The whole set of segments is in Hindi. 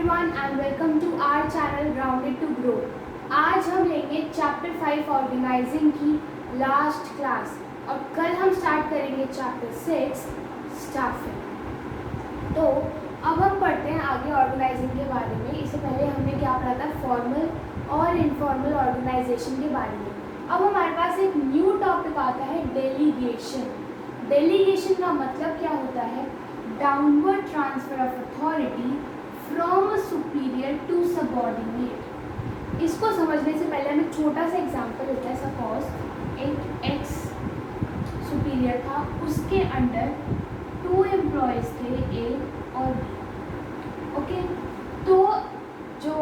everyone and welcome to our channel Grounded to Grow। आज हम लेंगे चैप्टर 5 ऑर्गेनाइजिंग की लास्ट क्लास और कल हम स्टार्ट करेंगे चैप्टर 6 स्टाफिंग। तो अब हम पढ़ते हैं आगे ऑर्गेनाइजिंग के बारे में। इससे पहले हमने क्या पढ़ा था, फॉर्मल और इनफॉर्मल ऑर्गेनाइजेशन के बारे में। अब हमारे पास एक न्यू टॉपिक आता है डेलीगेशन। डेलीगेशन का मतलब क्या होता है? Downward transfer of authority from a superior to subordinate. इसको समझने से पहले हमें छोटा सा एग्जांपल लेते हैं। सपोज एक एक्स सुपीरियर था, उसके अंडर 2 एम्प्लॉयज़ थे, ए और बी। ओके, तो जो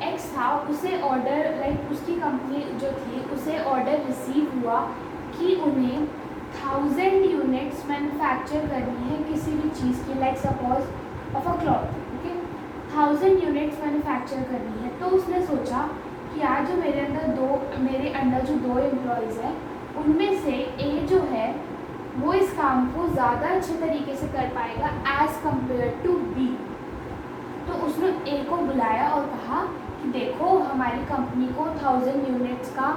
एक्स था उसे ऑर्डर उसकी कंपनी जो थी उसे ऑर्डर रिसीव हुआ कि उन्हें 1000 यूनिट्स मैन्युफैक्चर करनी है किसी भी चीज़ की, like suppose of a cloth. Okay, 1000 units manufacture करनी है। तो उसने सोचा कि यार जो मेरे अंडर जो 2 एम्प्लॉयज़ हैं उनमें से ए जो है वो इस काम को ज़्यादा अच्छे तरीके से कर पाएगा एज़ कम्पेयर टू बी। तो उसने ए को बुलाया और कहा कि देखो हमारी कंपनी को 1000 यूनिट्स का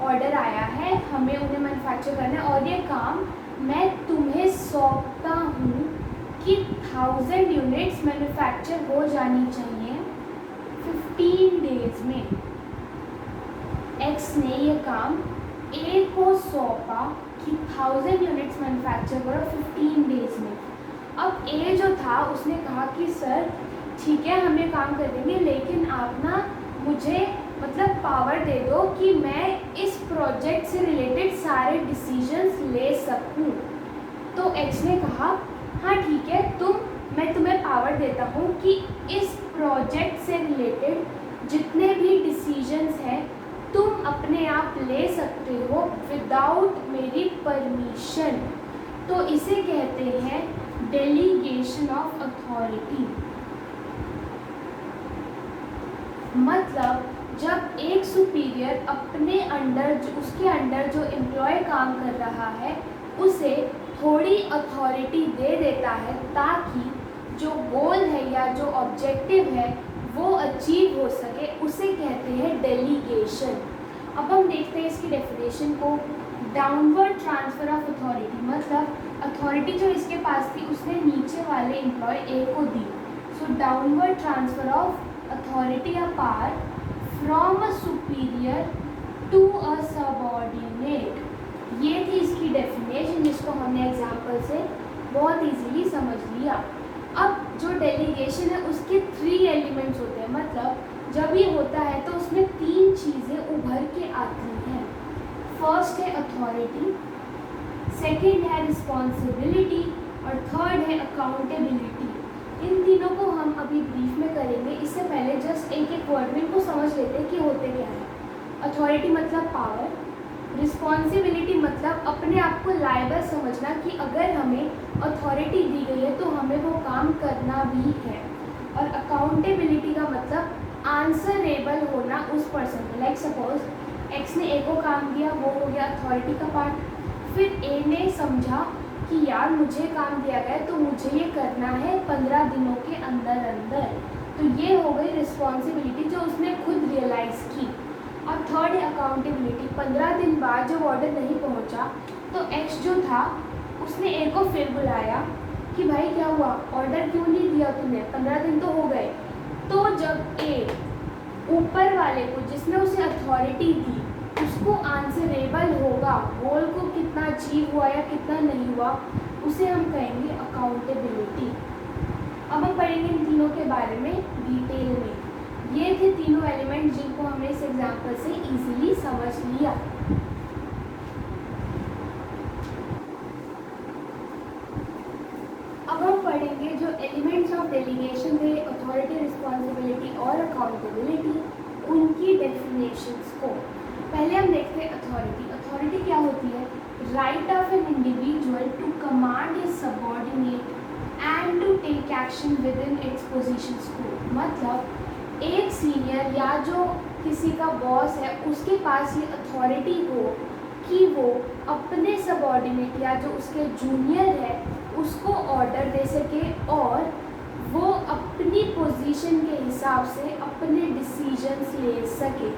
ऑर्डर आया है, हमें उन्हें मैन्युफैक्चर करना है और ये काम मैं तुम्हें सौंपता हूँ कि 1000 यूनिट्स मैन्युफैक्चर हो जानी चाहिए 15 डेज़ में। एक्स ने ये काम ए को सौंपा कि 1000 यूनिट्स मैन्युफैक्चर करो 15 डेज़ में। अब ए जो था उसने कहा कि सर ठीक है हम ये काम कर देंगे, लेकिन आप ना मुझे पावर दे दो कि मैं इस प्रोजेक्ट से रिलेटेड सारे डिसीजंस ले सकूं। तो एक्स ने कहा हाँ ठीक है, मैं तुम्हें पावर देता हूँ कि इस प्रोजेक्ट से रिलेटेड जितने भी डिसीजंस हैं तुम अपने आप ले सकते हो विदाउट मेरी परमिशन। तो इसे कहते हैं डेलीगेशन ऑफ अथॉरिटी। मतलब जब एक सुपीरियर अपने उसके अंडर जो एम्प्लॉय काम कर रहा है उसे थोड़ी अथॉरिटी दे देता है ताकि जो गोल है या जो ऑब्जेक्टिव है वो अचीव हो सके, उसे कहते हैं डेलीगेशन। अब हम देखते हैं इसकी डेफिनेशन को। डाउनवर्ड ट्रांसफ़र ऑफ अथॉरिटी मतलब अथॉरिटी जो इसके पास थी उसने नीचे वाले एम्प्लॉय ए को दी। So downward transfer of authority or power from a superior to a subordinate। ये थी इसकी डेफिनेशन जिसको हमने एग्जाम्पल से बहुत इजीली समझ लिया। अब जो डेलीगेशन है उसके 3 एलिमेंट्स होते हैं। मतलब जब ये होता है तो उसमें 3 चीज़ें उभर के आती हैं। फर्स्ट है अथॉरिटी, सेकेंड है रिस्पॉन्सिबिलिटी और थर्ड है अकाउंटेबिलिटी। इन तीनों को हम अभी ब्रीफ में करेंगे। इससे पहले जस्ट एक एक वर्ड में इनको समझ लेते हैं कि होते क्या है। अथॉरिटी मतलब पावर, रिस्पॉन्सिबिलिटी मतलब अपने आप को लायबल समझना कि अगर हमें अथॉरिटी दी गई है तो हमें वो काम करना भी है। और अकाउंटेबिलिटी का मतलब आंसरेबल होना उस पर्सन को। लाइक सपोज एक्स ने ए को काम दिया, वो हो गया अथॉरिटी का पार्ट। फिर ए ने समझा कि यार मुझे काम दिया गया तो मुझे ये करना है 15 दिनों के अंदर अंदर, तो ये हो गई रिस्पॉन्सिबिलिटी जो उसने खुद रियलाइज़ की। और थर्ड है अकाउंटेबिलिटी। 15 दिन बाद जब ऑर्डर नहीं पहुंचा तो एक्स जो था उसने ए को फिर बुलाया कि भाई क्या हुआ, ऑर्डर क्यों नहीं दिया तूने, 15 दिन तो हो गए। तो जब ए ऊपर वाले को जिसने उसे अथॉरिटी दी उसको आंसरेबल होगा, गोल को कितना अचीव हुआ या कितना नहीं हुआ, उसे हम कहेंगे अकाउंटेबिलिटी। अब हम पढ़ेंगे इन तीनों के बारे में डिटेल में। ये थे तीनों एलिमेंट जिनको हमने इस एग्जाम्पल से इजीली समझ लिया। अब हम पढ़ेंगे जो एलिमेंट्स ऑफ डेलीगेशन थे, अथॉरिटी, रिस्पॉन्सिबिलिटी और अकाउंटेबिलिटी, उनकी डेफिनेशंस को। पहले हम देखते हैं अथॉरिटी। अथॉरिटी क्या होती है? Right of an individual to command his subordinate and to take action with in its position scope. मतलब एक सीनियर या जो किसी का बॉस है उसके पास ये अथॉरिटी हो कि वो अपने सबऑर्डिनेट या जो उसके जूनियर है उसको ऑर्डर दे सके और वो अपने अपनी पोजीशन के हिसाब से अपने डिसीजंस ले सके।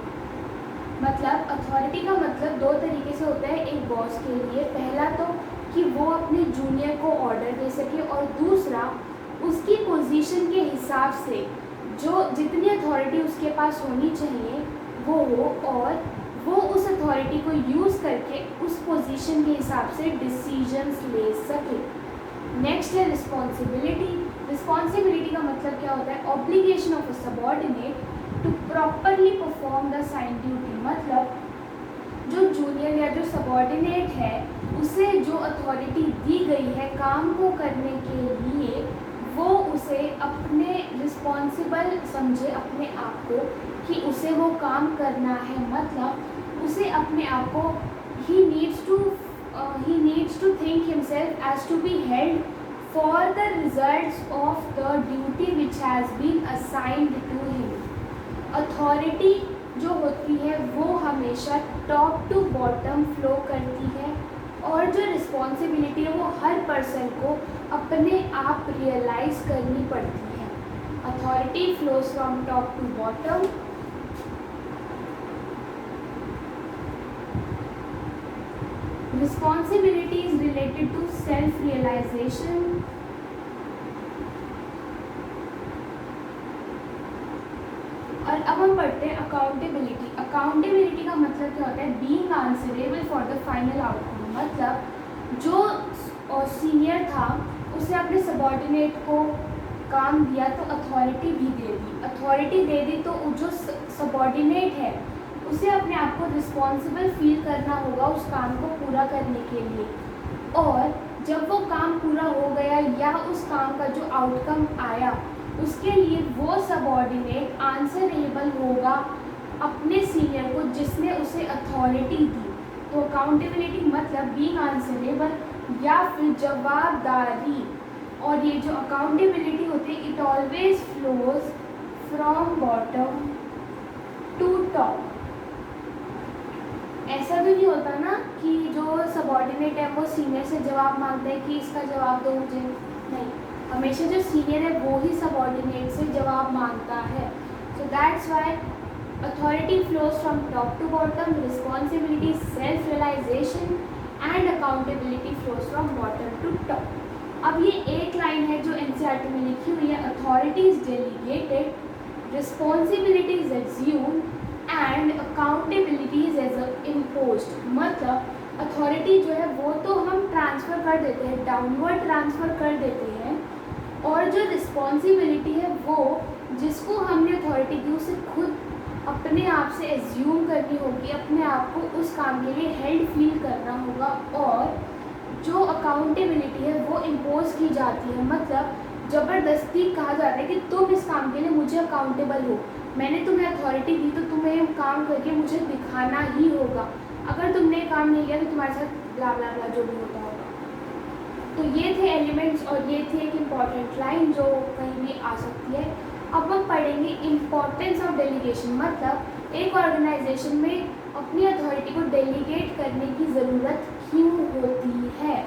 मतलब अथॉरिटी का मतलब दो तरीके से होता है एक बॉस के लिए। पहला तो कि वो अपने जूनियर को ऑर्डर दे सके, और दूसरा उसकी पोजीशन के हिसाब से जो जितनी अथॉरिटी उसके पास होनी चाहिए वो हो, और वो उस अथॉरिटी को यूज़ करके उस पोजीशन के हिसाब से डिसीजंस ले सके। नेक्स्ट है रिस्पॉन्सिबिलिटी। रिस्पॉन्सिबिलिटी का मतलब क्या होता है? Obligation of a subordinate to properly perform the assigned duty. मतलब जो जूनियर या जो सबॉर्डिनेट है उसे जो अथॉरिटी दी गई है काम को करने के लिए, वो उसे अपने रिस्पॉन्सिबल समझे अपने आप को कि उसे वो काम करना है। मतलब उसे अपने आप को he needs to think himself as to be held for the results of the duty which has been assigned to him। Authority जो होती है वो हमेशा टॉप टू बॉटम फ्लो करती है, और जो रिस्पॉन्सिबिलिटी है वो हर पर्सन को अपने आप रियलाइज़ करनी पड़ती है। Authority flows from top to bottom. Responsibility is related to self realisation. और अब हम पढ़ते हैं अकाउंटेबिलिटी। अकाउंटेबिलिटी का मतलब क्या होता है? Being answerable for the final outcome. मतलब जो सीनियर था उसे अपने सबॉर्डिनेट को काम दिया तो अथॉरिटी भी दे दी। अथॉरिटी दे दी तो जो सबॉर्डिनेट है उसे अपने आप को रिस्पॉन्सिबल फील करना होगा उस काम को पूरा करने के लिए। और जब वो काम पूरा हो गया या उस काम का जो आउटकम आया उसके लिए वो सबॉर्डिनेट आंसरेबल होगा अपने सीनियर को जिसने उसे अथॉरिटी दी। तो अकाउंटेबिलिटी मतलब बीइंग आंसरेबल या फिर जवाबदारी। और ये जो अकाउंटेबिलिटी होती है it always flows from bottom to top. ऐसा तो नहीं होता ना कि जो सबॉर्डिनेट है वो सीनियर से जवाब मांगता है कि इसका जवाब दो मुझे, नहीं, हमेशा जो सीनियर है वो ही सबॉर्डिनेट से जवाब मांगता है। So that's why authority flows from top to bottom, responsibility self realisation and accountability flows from bottom to top. अब ये एक लाइन है जो एनसीईआरटी में लिखी हुई है, authority is delegated, responsibility is assumed and accountability is imposed. मतलब अथॉरिटी जो है वो तो हम ट्रांसफ़र कर देते हैं, डाउनवर्ड ट्रांसफ़र कर देते हैं, और जो रिस्पॉन्सिबिलिटी है वो जिसको हमने अथॉरिटी दी उसे खुद अपने आप से एज्यूम करनी होगी, अपने आप को उस काम के लिए हेल्ड फील करना होगा। और जो अकाउंटेबिलिटी है वो इम्पोज की जाती है। मतलब ज़बरदस्ती कहा जाता है कि तुम इस काम के लिए मुझे अकाउंटेबल हो, मैंने तुम्हें अथॉरिटी दी तो तुम्हें काम करके मुझे दिखाना ही होगा, अगर तुमने काम नहीं किया तो तुम्हारे साथ ब्ला ब्ला ब्ला जो भी होता होगा। तो ये थे एलिमेंट्स और ये थी एक इम्पॉर्टेंट लाइन जो कहीं भी आ सकती है। अब हम पढ़ेंगे इम्पॉर्टेंस ऑफ डेलीगेशन। मतलब एक ऑर्गेनाइजेशन में अपनी अथॉरिटी को डेलीगेट करने की ज़रूरत क्यों होती है।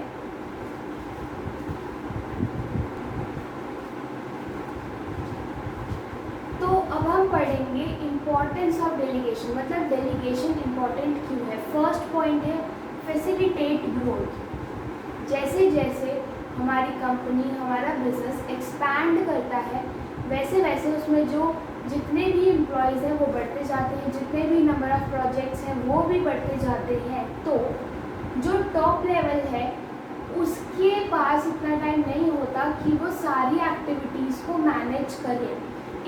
तो अब हम पढ़ेंगे इम्पॉर्टेंस ऑफ डेलीगेशन। मतलब डेलीगेशन इम्पॉर्टेंट क्यों है। फर्स्ट पॉइंट है फैसिलिटेट ग्रोथ। जैसे जैसे हमारी कंपनी, हमारा बिजनेस एक्सपैंड करता है वैसे वैसे उसमें जो जितने भी एम्प्लॉयज़ हैं वो बढ़ते जाते हैं, जितने भी नंबर ऑफ़ प्रोजेक्ट्स हैं वो भी बढ़ते जाते हैं। तो जो टॉप लेवल है उसके पास इतना टाइम नहीं होता कि वो सारी एक्टिविटीज़ को मैनेज करे,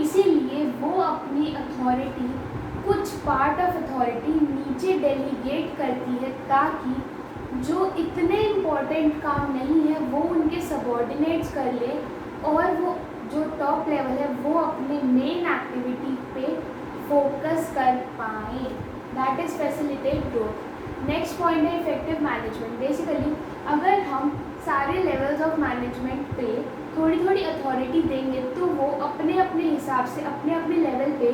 इसीलिए वो अपनी अथॉरिटी, कुछ पार्ट ऑफ अथॉरिटी नीचे डेलीगेट करती है ताकि जो इतने इम्पॉर्टेंट काम नहीं है वो उनके सबॉर्डिनेट्स कर ले, और वो जो टॉप लेवल है वो अपने मेन एक्टिविटी पे फोकस कर पाएँ। That is facilitate growth. Next point है इफेक्टिव मैनेजमेंट। बेसिकली अगर हम सारे लेवल्स ऑफ मैनेजमेंट पे थोड़ी थोड़ी अथॉरिटी देंगे तो वो अपने अपने हिसाब से अपने अपने लेवल पे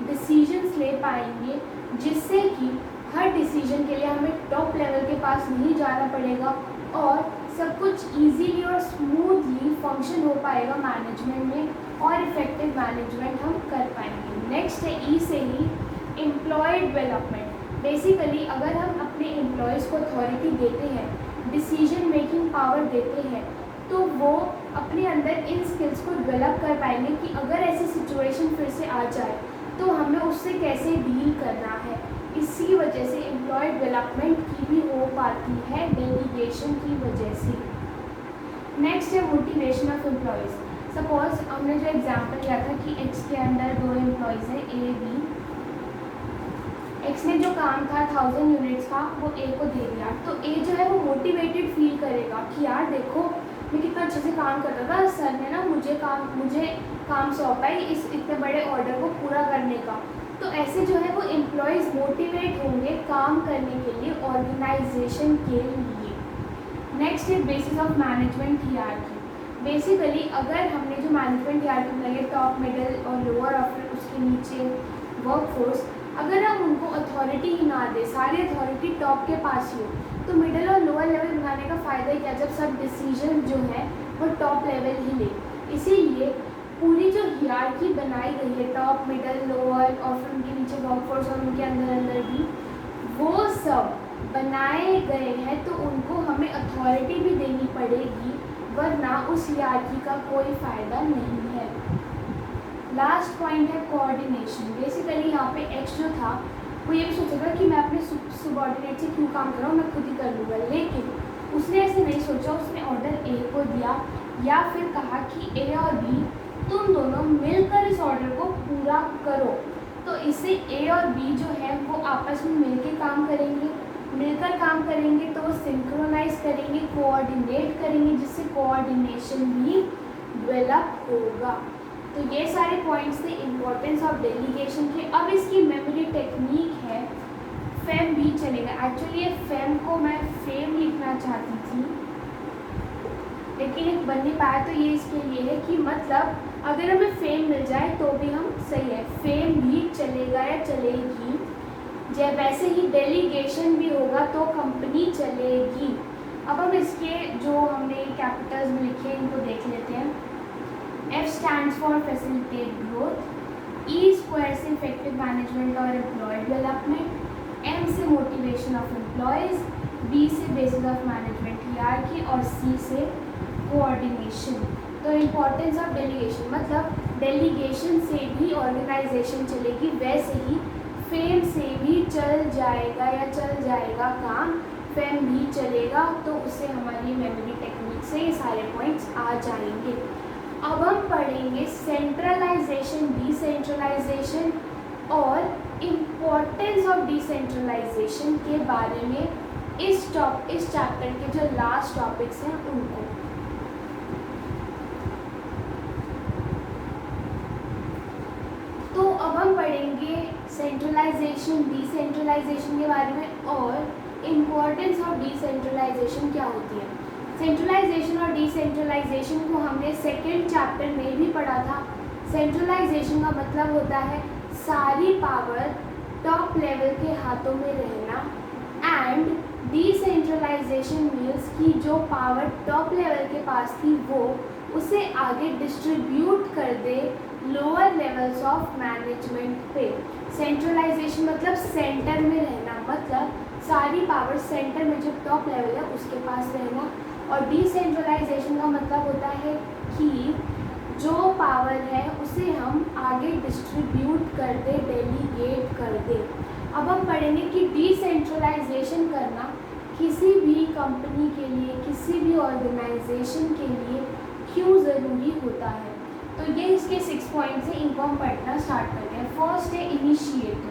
डिसीजंस ले पाएंगे, जिससे कि हर डिसीजन के लिए हमें टॉप लेवल के पास नहीं जाना पड़ेगा और सब कुछ इजीली और स्मूथली फंक्शन हो पाएगा मैनेजमेंट में, और इफेक्टिव मैनेजमेंट हम कर पाएंगे। नेक्स्ट है ई से ही एम्प्लॉय डेवलपमेंट। बेसिकली अगर हम अपने एम्प्लॉयज़ को अथॉरिटी देते हैं, डिसीजन मेकिंग पावर देते हैं, तो वो अपने अंदर इन स्किल्स को डेवलप कर पाएंगे कि अगर ऐसी सिचुएशन फिर से आ जाए तो हमें उससे कैसे डील करना है। इसी वजह से एम्प्लॉय डेवलपमेंट की भी हो पाती है डेलीगेशन की वजह से। नेक्स्ट है मोटिवेशन ऑफ एम्प्लॉयज़। सपोज हमने जो एग्जांपल लिया था कि एक्स के अंडर 2 एम्प्लॉयज़ हैं ए बी। एक्स ने जो काम था 1000 यूनिट्स का वो ए को दे दिया, तो ए जो है वो मोटिवेटेड फील करेगा कि यार देखो मैं कितना अच्छे से काम कर रहा था, सर ने ना मुझे काम सौंपा है इस इतने बड़े ऑर्डर को पूरा करने का। तो ऐसे जो है वो एम्प्लॉयज़ मोटिवेट होंगे काम करने के लिए ऑर्गेनाइजेशन के लिए। नेक्स्ट है basis of management hierarchy. Basically अगर हमने जो मैनेजमेंट हियरार्की बनाई है टॉप, मिडिल और लोअर और फिर उसके नीचे वर्कफोर्स, अगर हम उनको अथॉरिटी ही ना दे, सारी अथॉरिटी टॉप के पास ही हो, तो मिडिल और लोअर लेवल बनाने का फ़ायदा ही क्या जब सब डिसीजन जो है वो टॉप लेवल ही ले। इसीलिए पूरी जो हियरार्की बनाई गई है टॉप, मिडिल, लोअर और फिर उनके नीचे वर्कफोर्स और उनके अंदर भी वो सब बनाए गए हैं, तो उनको हमें अथॉरिटी भी देनी पड़ेगी, वरना उस हियरार्की का कोई फ़ायदा नहीं है। लास्ट पॉइंट है कोऑर्डिनेशन। बेसिकली यहाँ पे एक्स जो था वो ये भी सोचेगा कि मैं अपने सुबॉर्डिनेट से क्यों काम कर रहा हूँ, मैं खुद ही कर लूँगा, लेकिन उसने ऐसे नहीं सोचा। उसने ऑर्डर ए को दिया या फिर कहा कि ए और बी तुम दोनों मिलकर इस ऑर्डर को पूरा करो। तो इससे ए और बी जो है वो आपस में मिलकर काम करेंगे, मिलकर काम करेंगे तो वो सिंक्रोनाइज करेंगे, कोऑर्डिनेट करेंगे, जिससे कोऑर्डिनेशन भी डेवलप होगा। तो ये सारे पॉइंट्स थे इम्पोर्टेंस ऑफ डेलीगेशन के। अब इसकी मेमोरी टेक्निक है फेम भी चलेगा। एक्चुअली ये फेम को मैं फेम लिखना चाहती थी लेकिन एक बन नहीं पाया, तो ये इसके लिए है कि मतलब अगर हमें फेम मिल जाए तो भी हम सही है, फेम भी चलेगा या चलेगी। जब वैसे ही डेलीगेशन भी होगा तो कंपनी चलेगी। अब हम इसके जो हमने कैपिटल्स में लिखे हैं इनको देख लेते हैं। F stands for facilitate growth, E square से effective management और employee development, M से motivation of employees, B से basis of management hierarchy और C से coordination। तो importance of delegation मतलब delegation से भी organization चलेगी, वैसे ही फेम से भी चल जाएगा काम, फेम भी चलेगा, तो उससे हमारी मेमोरी टेक्निक से ये सारे पॉइंट्स आ जाएंगे। अब हम पढ़ेंगे सेंट्रलाइजेशन, डिसेंट्रलाइजेशन और इम्पोर्टेंस ऑफ डिसेंट्रलाइजेशन के बारे में इस चैप्टर के जो लास्ट टॉपिक्स हैं उनको। तो अब हम पढ़ेंगे सेंट्रलाइजेशन, डिसेंट्रलाइजेशन के बारे में और इम्पोर्टेंस ऑफ डिसेंट्रलाइजेशन क्या होती है। सेंट्रलाइजेशन और डिसेंट्रलाइजेशन को हमने सेकेंड चैप्टर में भी पढ़ा था। सेंट्रलाइजेशन का मतलब होता है सारी पावर टॉप लेवल के हाथों में रहना, एंड डिसेंट्रलाइजेशन मीन्स कि जो पावर टॉप लेवल के पास थी वो उसे आगे डिस्ट्रीब्यूट कर दे लोअर लेवल्स ऑफ मैनेजमेंट पे। सेंट्रलाइजेशन मतलब सेंटर में रहना, मतलब सारी पावर सेंटर में जो टॉप लेवल है उसके पास रहना। और डिसेंट्रलाइजेशन का मतलब होता है कि जो पावर है उसे हम आगे डिस्ट्रीब्यूट कर दे, डेलीगेट कर दे। अब हम पढ़ेंगे कि डिसेंट्रलाइजेशन करना किसी भी कंपनी के लिए, किसी भी ऑर्गेनाइजेशन के लिए क्यों ज़रूरी होता है। तो ये इसके 6 पॉइंट्स हैं, इनको हम पढ़ना स्टार्ट करते हैं। फर्स्ट है इनिशिएटिव।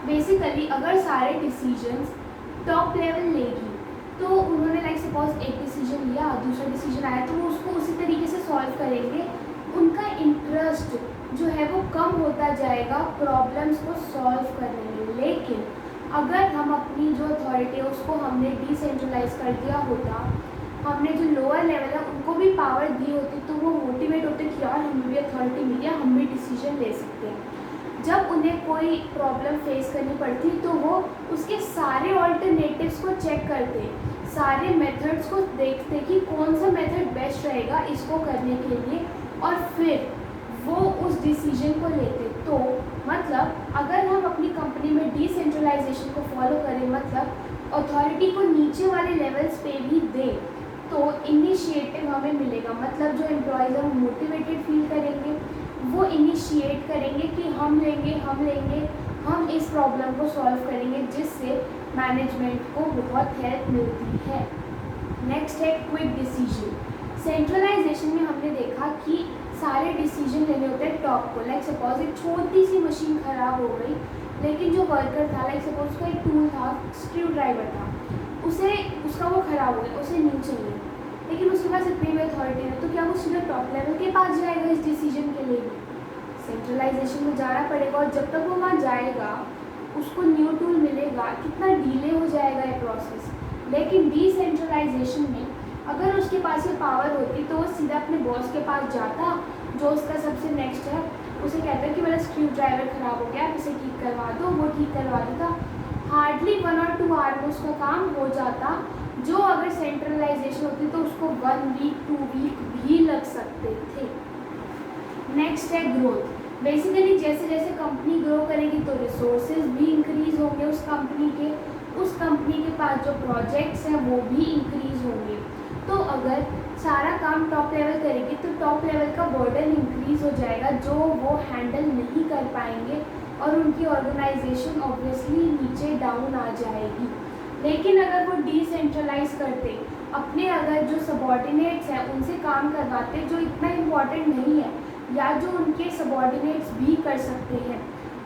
बेसिकली अगर सारे डिसीजंस टॉप लेवल लेगी तो उन्होंने लाइक सपोज एक डिसीजन लिया, दूसरा डिसीजन आया तो वो उसको उसी तरीके से सॉल्व करेंगे। उनका इंटरेस्ट जो है वो कम होता जाएगा प्रॉब्लम्स को सॉल्व करने में। लेकिन अगर हम अपनी जो अथॉरिटी है उसको हमने डिसेंट्रलाइज कर दिया होता, हमने जो लोअर लेवल है उनको भी पावर दी होती, तो वो मोटिवेट होते कि यार हमें भी अथॉरिटी मिली है, हम भी डिसीजन ले सकते हैं। जब उन्हें कोई प्रॉब्लम फेस करनी पड़ती तो वो उसके सारे ऑल्टरनेटिव्स को चेक करते, सारे मेथड्स को देखते कि कौन सा मेथड बेस्ट रहेगा इसको करने के लिए, और फिर वो उस डिसीजन को लेते। तो मतलब अगर हम अपनी कंपनी में डिसेंट्रलाइजेशन को फॉलो करें, मतलब अथॉरिटी को नीचे वाले लेवल्स पे भी दें, तो इनिशिएटिव हमें मिलेगा। मतलब जो एम्प्लॉयज़ हैं वो मोटिवेटेड फील करेंगे, वो इनिशिएट करेंगे कि हम लेंगे, हम इस प्रॉब्लम को सॉल्व करेंगे, जिससे मैनेजमेंट को बहुत हेल्प मिलती है। नेक्स्ट है क्विक डिसीजन। सेंट्रलाइजेशन में हमने देखा कि सारे डिसीजन लेने होते हैं टॉप को। लाइक सपोज एक छोटी सी मशीन ख़राब हो गई, लेकिन जो वर्कर था, लाइक सपोज उसका एक टूल था, स्क्रू ड्राइवर था, उसका वो ख़राब हो गया, उसे न्यू चाहिए, लेकिन उसके पास इतनी भी अथॉरिटी है, तो क्या वो सीधा टॉप लेवल के पास जाएगा इस डिसीजन के लिए? सेंट्रलाइजेशन में जाना पड़ेगा, और जब तक वो वहाँ जाएगा उसको न्यू टूल मिलेगा, कितना डिले हो जाएगा ये प्रोसेस। लेकिन डिसेंट्रलाइजेशन में अगर उसके पास ये पावर होती तो वो सीधा अपने बॉस के पास जाता, जो उसका सबसे नेक्स्ट है, उसे कहता कि मेरा स्क्रू ड्राइवर ख़राब हो गया, आप इसे ठीक करवा दो, वो ठीक करवा देता। हार्डली 1 और 2 आवर में उसका काम हो जाता, जो अगर सेंट्रलाइजेशन होती तो उसको 1 वीक 2 वीक भी लग सकते थे। नेक्स्ट है ग्रोथ। बेसिकली जैसे जैसे कंपनी ग्रो करेगी तो रिसोर्सेज भी इंक्रीज होंगे उस कंपनी के पास जो प्रोजेक्ट्स हैं वो भी इंक्रीज होंगे। तो अगर सारा काम टॉप लेवल करेगी तो टॉप लेवल का बर्डन इंक्रीज हो जाएगा, जो वो हैंडल नहीं कर पाएंगे, और उनकी ऑर्गेनाइजेशन ऑब्वियसली नीचे डाउन आ जाएगी। लेकिन अगर वो डिसेंट्रलाइज करते, अपने अगर जो सबॉर्डिनेट्स हैं उनसे काम करवाते, जो इतना इम्पॉर्टेंट नहीं है या जो उनके सबॉर्डिनेट्स भी कर सकते हैं,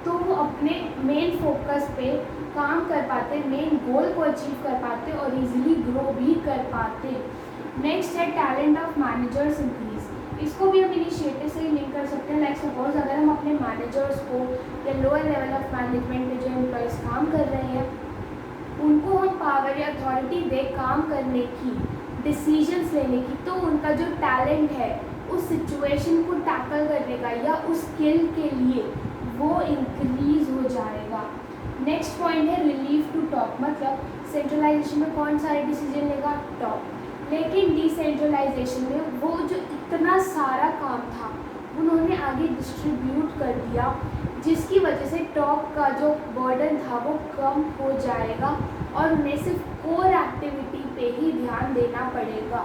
तो वो अपने मेन फोकस पे काम कर पाते, मेन गोल को अचीव कर पाते और इजीली ग्रो भी कर पाते। नेक्स्ट है टैलेंट ऑफ मैनेजर्स इंक्रीज। इसको भी हम इनिशिएटिव से ही लिंक कर सकते हैं। लाइक सपोज अगर हम अपने मैनेजर्स को या लोअर लेवल ऑफ मैनेजमेंट में जो एम्प्लॉयज़ काम कर रहे हैं उनको हम पावर या अथॉरिटी दे काम करने की, डिसीजंस लेने की, तो उनका जो टैलेंट है उस सिचुएशन को टैकल करने का या उस स्किल के लिए वो इंक्रीज हो जाएगा। नेक्स्ट पॉइंट है रिलीफ टू टॉप। मतलब सेंट्रलाइजेशन में कौन सारे डिसीजन लेगा? टॉप। लेकिन डिसेंट्रलाइजेशन में वो जो इतना सारा काम था उन्होंने आगे डिस्ट्रीब्यूट कर दिया, जिसकी वजह से टॉप का जो बर्डन था वो कम हो जाएगा और उन्हें सिर्फ कोर एक्टिविटी पे ही ध्यान देना पड़ेगा।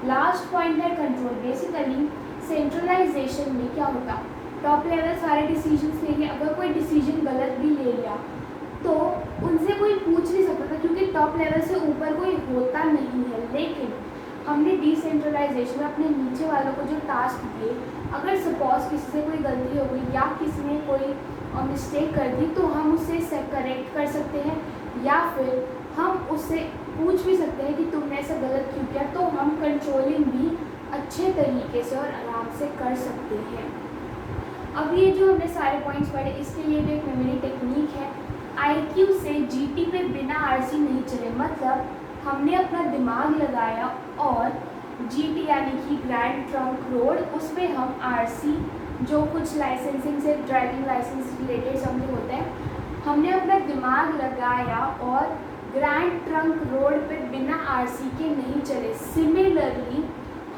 लास्ट पॉइंट है कंट्रोल। बेसिकली सेंट्रलाइजेशन में क्या होता, टॉप लेवल सारे डिसीजंस लेंगे, अगर कोई डिसीजन गलत भी ले लिया तो उनसे कोई पूछ नहीं सकता था, क्योंकि टॉप लेवल से ऊपर कोई होता नहीं है। लेकिन हमने डिसेंट्रलाइजेशन में अपने नीचे वालों को जो टास्क दिए, अगर सपोज किसी से कोई गलती हो गई या किसी ने कोई मिस्टेक कर दी तो हम उससे करेक्ट कर सकते हैं, या फिर हम उससे पूछ भी सकते हैं कि तुमने ऐसा गलत क्यों किया, तो हम कंट्रोलिंग भी अच्छे तरीके से और आराम से कर सकते हैं। अब ये जो हमने सारे पॉइंट्स पढ़े, इसके लिए भी एक मेमोरी टेक्निक है। IQ से GT पे बिना RC नहीं चले। मतलब हमने अपना दिमाग लगाया और GT यानी कि ग्रैंड ट्रंक रोड, उस पर हम RC जो कुछ लाइसेंसिंग से ड्राइविंग लाइसेंस रिलेटेड समथिंग होते हैं, हमने अपना दिमाग लगाया और ग्रैंड ट्रंक रोड पे बिना RC के नहीं चले। सिमिलरली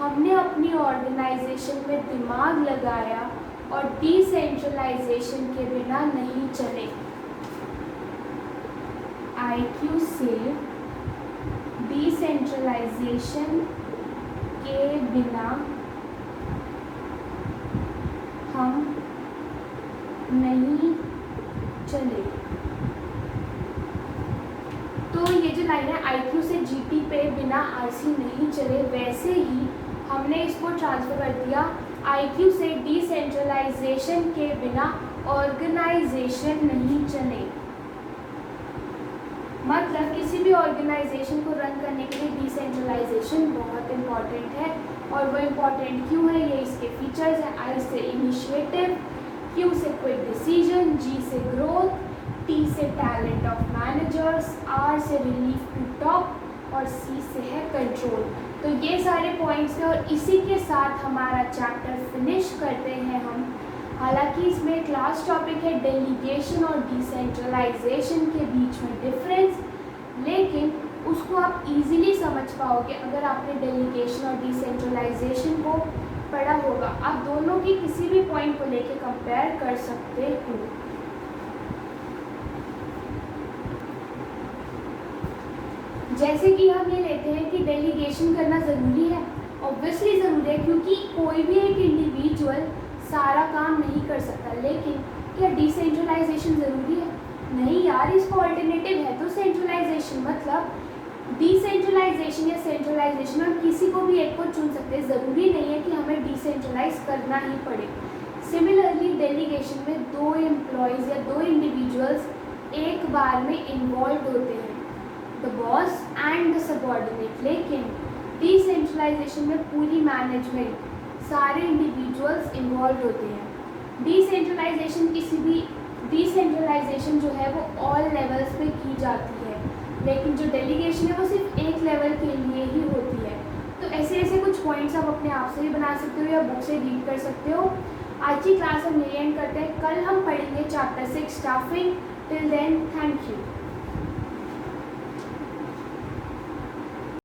हमने अपनी ऑर्गेनाइजेशन में दिमाग लगाया और डिसेंट्रलाइजेशन के बिना नहीं चले। IQ से डिसेंट्रलाइजेशन के बिना हम नहीं चले। तो ये जो लाइन है IQ से GT पे बिना RC नहीं चले, वैसे ही हमने इसको ट्रांसफर कर दिया IQ से डिसेंट्रलाइजेशन के बिना ऑर्गेनाइजेशन नहीं चले। मतलब किसी भी ऑर्गेनाइजेशन को रन करने के लिए डिसेंट्रलाइजेशन बहुत इम्पॉर्टेंट है। और वो इम्पॉर्टेंट क्यों है, ये इसके फीचर्स हैं। I से इनिशिएटिव, Q से क्विक डिसीजन, G से ग्रोथ, T से टैलेंट ऑफ मैनेजर्स, R से रिलीफ टू टॉप और C से है कंट्रोल। तो ये सारे पॉइंट्स हैं और इसी के साथ हमारा चैप्टर फिनिश करते हैं हम। हालांकि इसमें एक लास्ट टॉपिक है डेलीगेशन और डिसेंट्रलाइजेशन के बीच में डिफरेंस, लेकिन उसको आप इजीली समझ पाओगे अगर आपने डेलीगेशन और डिसेंट्रलाइजेशन को बड़ा होगा। आप दोनों की किसी भी पॉइंट को लेके कंपेयर कर सकते हो। जैसे कि हम ये लेते हैं कि डेलीगेशन करना ज़रूरी है। ऑब्वियसली ज़रूरी है, क्योंकि कोई भी एक इंडिविजुअल सारा काम नहीं कर सकता। लेकिन क्या डिसेंट्रलाइजेशन ज़रूरी है? नहीं यार, इसका ऑल्टरनेटिव है तो सेंट्रलाइजेशन। मतलब डिसेंट्रलाइजेशन या सेंट्रलाइजेशन, हम किसी को भी एक को चुन सकते हैं। ज़रूरी नहीं है कि हमें डिसेंट्रलाइज करना ही पड़े। सिमिलरली डेलीगेशन में 2 एम्प्लॉयज़ या 2 इंडिविजुअल्स एक बार में इन्वॉल्व होते हैं, the boss and the subordinate. लेकिन डिसेंट्रलाइजेशन में पूरी मैनेजमेंट, सारे इंडिविजुअल्स इन्वॉल्व होते हैं। डिसेंट्रलाइजेशन जो है वो ऑल लेवल्स पे की जाती है, लेकिन जो डेलीगेशन है वो सिर्फ एक लेवल के लिए ही होती है। तो ऐसे ऐसे कुछ पॉइंट्स आप अपने आप से भी बना सकते हो या बुक से रीड कर सकते हो। आज की क्लास हम यही एंड करते हैं। कल हम पढ़ेंगे chapter 6 staffing. Till then, thank you.